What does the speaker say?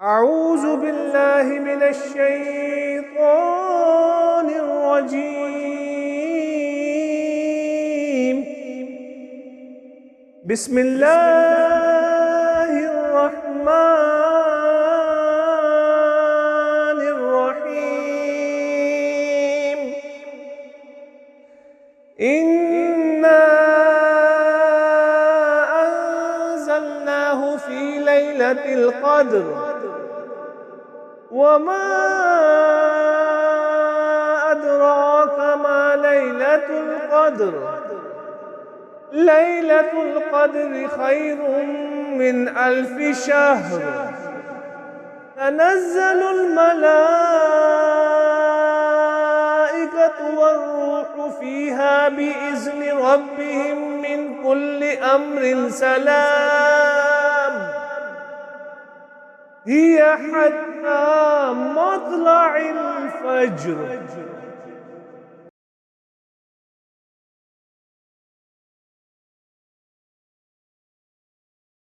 أعوذ بالله من الشيطان الرجيم. بسم الله الرحمن الرحيم. إنا أنزلناه في ليلة القدر وما أدراك ما ليلة القدر. ليلة القدر خير من 1000 شهر. تنزل الملائكة والروح فيها بإذن ربهم من كل أمر سلام. هي حتى مطلع الفجر.